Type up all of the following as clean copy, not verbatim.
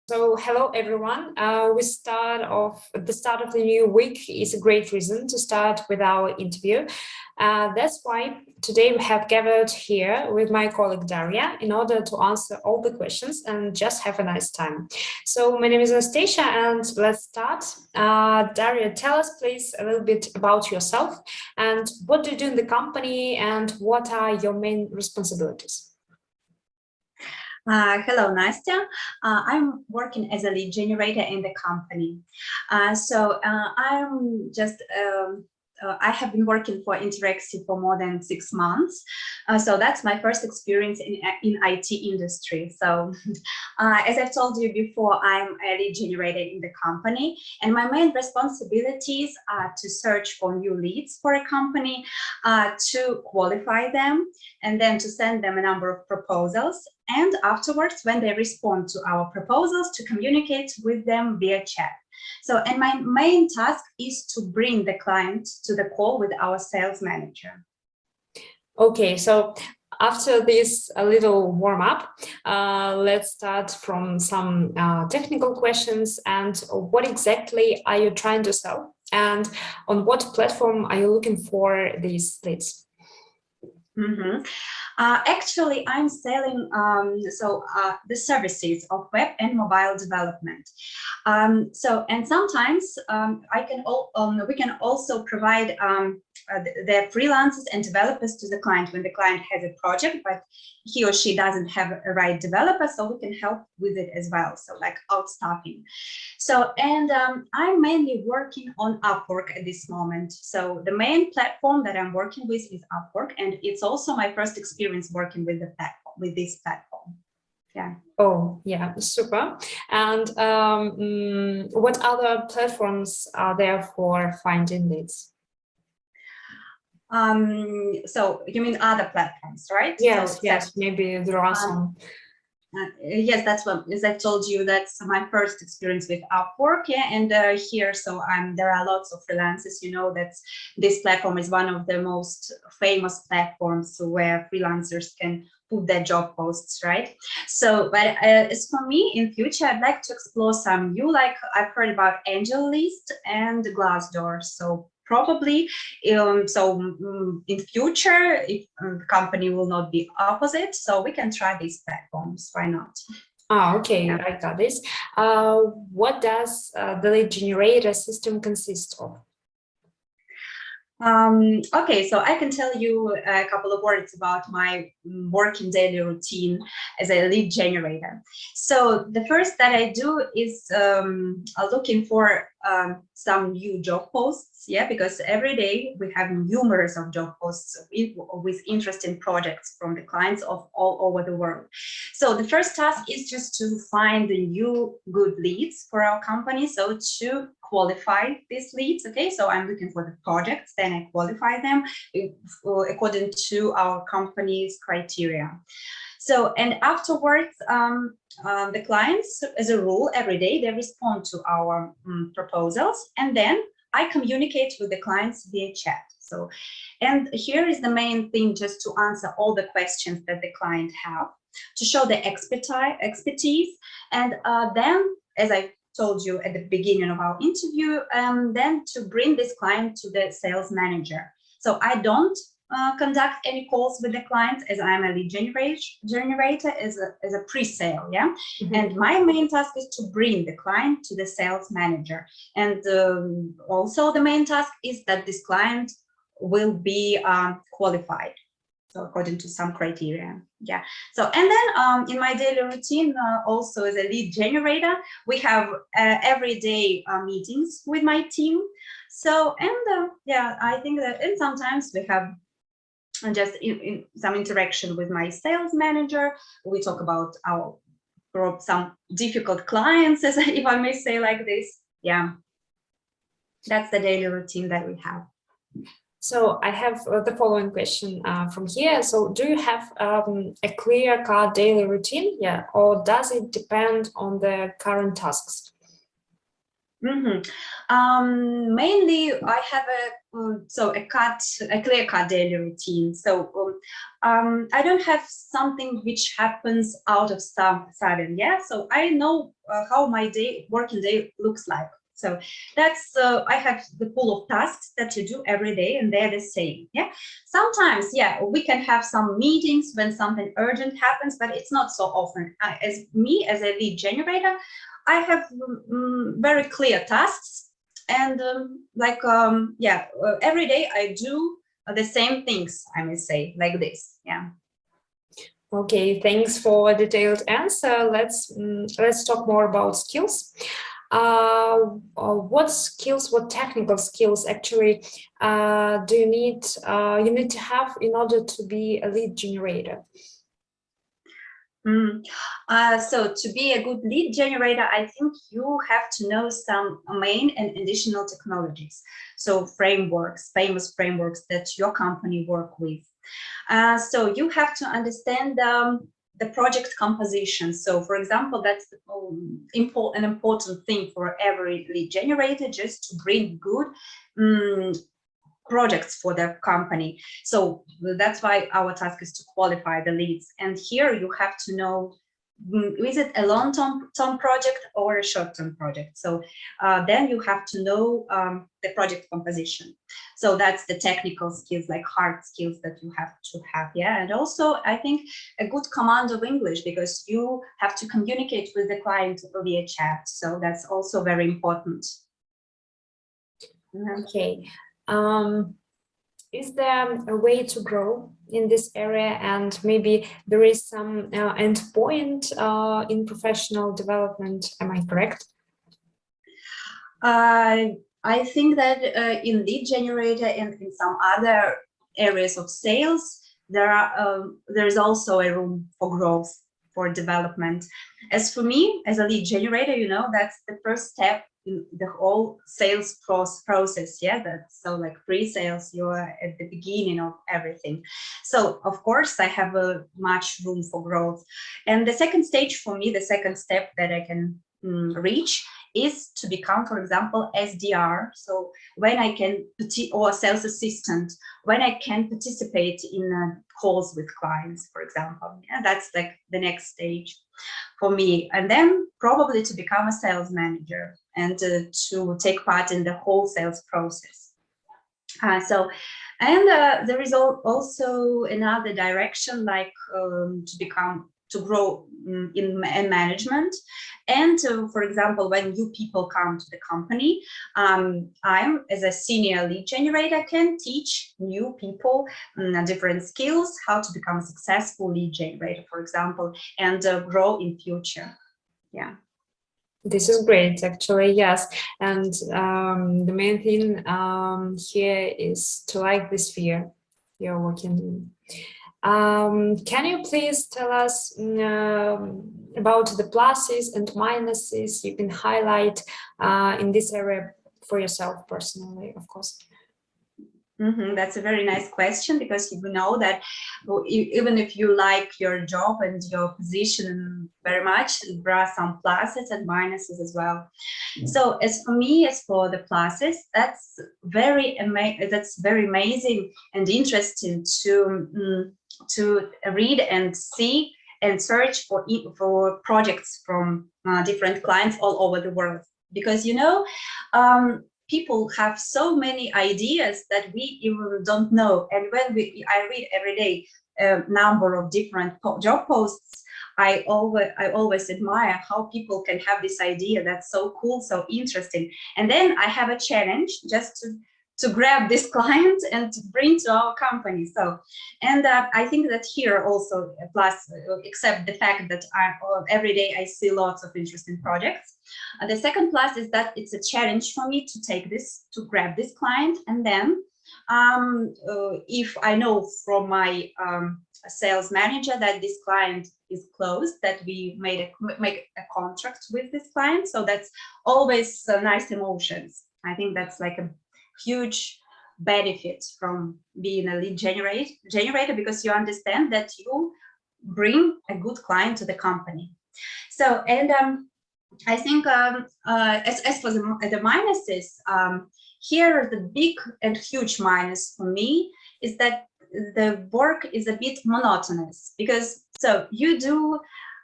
So hello everyone. The start of the new week is a great reason to start with our interview. That's why today we have gathered here with my colleague Daria in order to answer all the questions and just have a nice time. So my name is Anastasia and let's start. Daria, tell us please a little bit about yourself and what do you do in the company and what are your main responsibilities? Hello, Nastya. I'm working as a lead generator in the company. I have been working for Interexi for more than 6 months. So that's my first experience in IT industry. So as I've told you before, I'm a lead generator in the company, and my main responsibilities are to search for new leads for a company, to qualify them, and then to send them a number of proposals. And afterwards, when they respond to our proposals, to communicate with them via chat. So, and my main task is to bring the client to the call with our sales manager. Okay, so after this a little warm up, let's start from some technical questions. And what exactly are you trying to sell? And on what platform are you looking for these leads? Actually, I'm selling the services of web and mobile development. And sometimes we can also provide the freelancers and developers to the client when the client has a project, but he or she doesn't have a right developer, so we can help with it as well. So like outstaffing. I'm mainly working on Upwork at this moment. So the main platform that I'm working with is Upwork, and it's also my first experience working with this platform. Yeah. Oh, yeah, super. And what other platforms are there for finding leads? So you mean other platforms, right? Yes, yes, maybe there are some. Yes, that's what, as I told you, that's my first experience with Upwork. Yeah, and here, there are lots of freelancers. You know that this platform is one of the most famous platforms where freelancers can put their job posts, right? So, but as for me, in future, I'd like to explore some new, like I've heard about AngelList and Glassdoor. So probably, in future, if the company will not be opposite, so we can try these platforms. Why not? Oh, okay, yeah. I got this. What does the lead generator system consist of? Okay, so I can tell you a couple of words about my working daily routine as a lead generator. So the first that I do is looking for some new job posts. Yeah, because every day we have numerous of job posts with interesting projects from the clients of all over the world. So the first task is just to find the new good leads for our company. So to qualify these leads, okay, so I'm looking for the projects, then I qualify them according to our company's criteria. So, and afterwards, the clients, as a rule, every day, they respond to our proposals, and then I communicate with the clients via chat. So, and here is the main thing, just to answer all the questions that the client have, to show the expertise, and then, as I told you at the beginning of our interview, then to bring this client to the sales manager. So I don't conduct any calls with the clients, as I'm a lead generator as a pre-sale, yeah. Mm-hmm. And my main task is to bring the client to the sales manager, and also the main task is that this client will be qualified, so according to some criteria. Yeah. So, and then in my daily routine, also as a lead generator, we have everyday meetings with my team. So, and yeah, I think that, and sometimes we have just in some interaction with my sales manager. We talk about some difficult clients, as if I may say like this. Yeah, that's the daily routine that we have. So I have the following question from here. So do you have a clear-cut daily routine? Yeah, or does it depend on the current tasks? Mainly, I have a clear cut daily routine. So I don't have something which happens out of sudden. Yeah. So I know how my working day looks like. So that's I have the pool of tasks that you do every day, and they're the same. Yeah. Sometimes, yeah, we can have some meetings when something urgent happens, but it's not so often. As a lead generator, I have very clear tasks, and every day I do the same things, I may say, like this. Yeah. Okay, thanks for a detailed answer. Let's talk more about skills. What technical skills actually do you need to have in order to be a lead generator? So to be a good lead generator, I think you have to know some main and additional technologies. So famous frameworks that your company work with. So you have to understand the project composition. So for example, that's an important thing for every lead generator, just to bring good projects for their company. So that's why our task is to qualify the leads. And here you have to know, is it a long-term project or a short-term project? So then you have to know the project composition. So that's the technical skills, like hard skills that you have to have. Yeah. And also, I think a good command of English, because you have to communicate with the client via chat. So that's also very important. Okay. Is there a way to grow in this area, and maybe there is some end point in professional development? Am I correct? I think that in lead generator and in some other areas of sales, there's also a room for growth, for development. As for me, as a lead generator, that's the first step in the whole sales process. Yeah, that's so like pre-sales, you're at the beginning of everything. So of course I have much room for growth. And the second stage for me, the second step that I can reach, is to become, for example, SDR. So when I can, or sales assistant, when I can participate in calls with clients, for example. Yeah, that's like the next stage for me. And then probably to become a sales manager and to take part in the whole sales process. There is also another direction, like to grow in management. And for example, when new people come to the company, I'm, as a senior lead generator, can teach new people different skills, how to become a successful lead generator, for example, and grow in future. Yeah. This is great, actually, yes. And the main thing here is to like the sphere you're working in. Can you please tell us about the pluses and minuses you can highlight in this area for yourself personally, of course? That's a very nice question, because you know that even if you like your job and your position very much, there are some pluses and minuses as well. So as for me, as for the pluses, that's very amazing and interesting to read and see and search for projects from different clients all over the world, because people have so many ideas that we even don't know. And when I read every day a number of different job posts, I always admire how people can have this idea. That's so cool, so interesting. And then I have a challenge just to grab this client and to bring to our company. So, and I think that here also, plus, except the fact that every day I see lots of interesting projects. The second plus is that it's a challenge for me to grab this client. And then if I know from my sales manager that this client is closed, that we make a contract with this client. So that's always nice emotions. I think that's like a huge benefit from being a lead generator, because you understand that you bring a good client to the company. So, and I think as for the minuses, here the big and huge minus for me is that the work is a bit monotonous, because so you do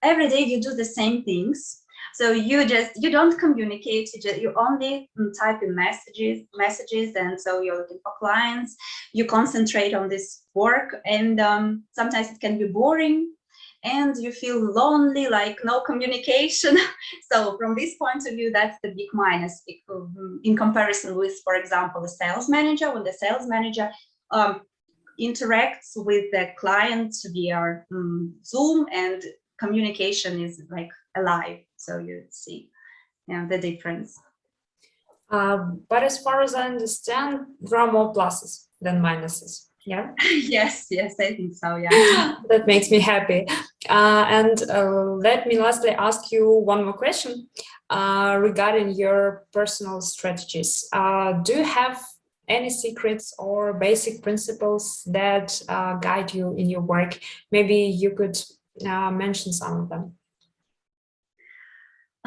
every day you do the same things. So you don't communicate, you only type in messages, and so you're looking for clients, you concentrate on this work, and sometimes it can be boring and you feel lonely, like no communication. So from this point of view, that's the big minus in comparison with, for example, the sales manager. When the sales manager interacts with the client via Zoom, and communication is like alive. So you see, the difference. But as far as I understand, there are more pluses than minuses. Yeah. Yes, I think so. Yeah. That makes me happy. And let me lastly ask you one more question regarding your personal strategies. Do you have any secrets or basic principles that guide you in your work? Maybe you could mention some of them.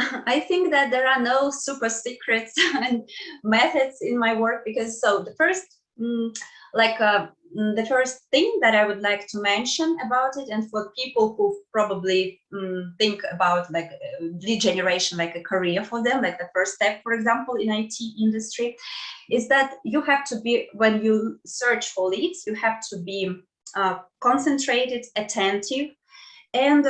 I think that there are no super secrets and methods in my work, because so the first the first thing that I would like to mention about it, and for people who probably think about like lead generation like a career for them, like the first step, for example, in IT industry, is that you have to be, when you search for leads, you have to be concentrated, attentive, and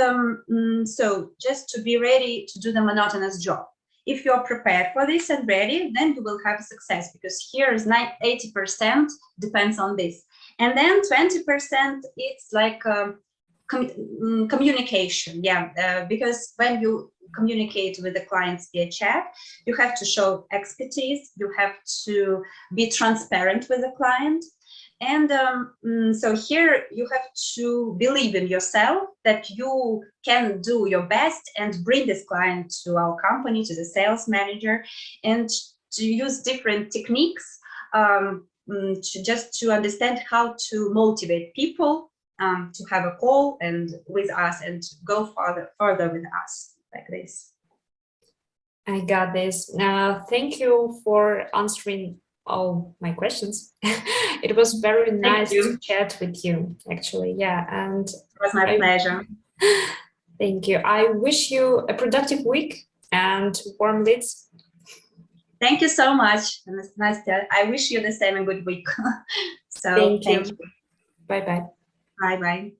so just to be ready to do the monotonous job. If you're prepared for this and ready, then you will have success, because here is 80% depends on this. And then 20% it's like communication. Yeah, because when you communicate with the clients via chat, you have to show expertise, you have to be transparent with the client. And so here you have to believe in yourself that you can do your best and bring this client to our company, to the sales manager, and to use different techniques to understand how to motivate people to have a call and with us and go further with us, like this. I got this. Thank you for answering all my questions. It was very nice to chat with you, actually. Yeah, and it was my pleasure. Thank you. I wish you a productive week and warm leads. Thank you so much. And it's nice to, I wish you the same and good week. So thank you. Bye-bye. Bye-bye.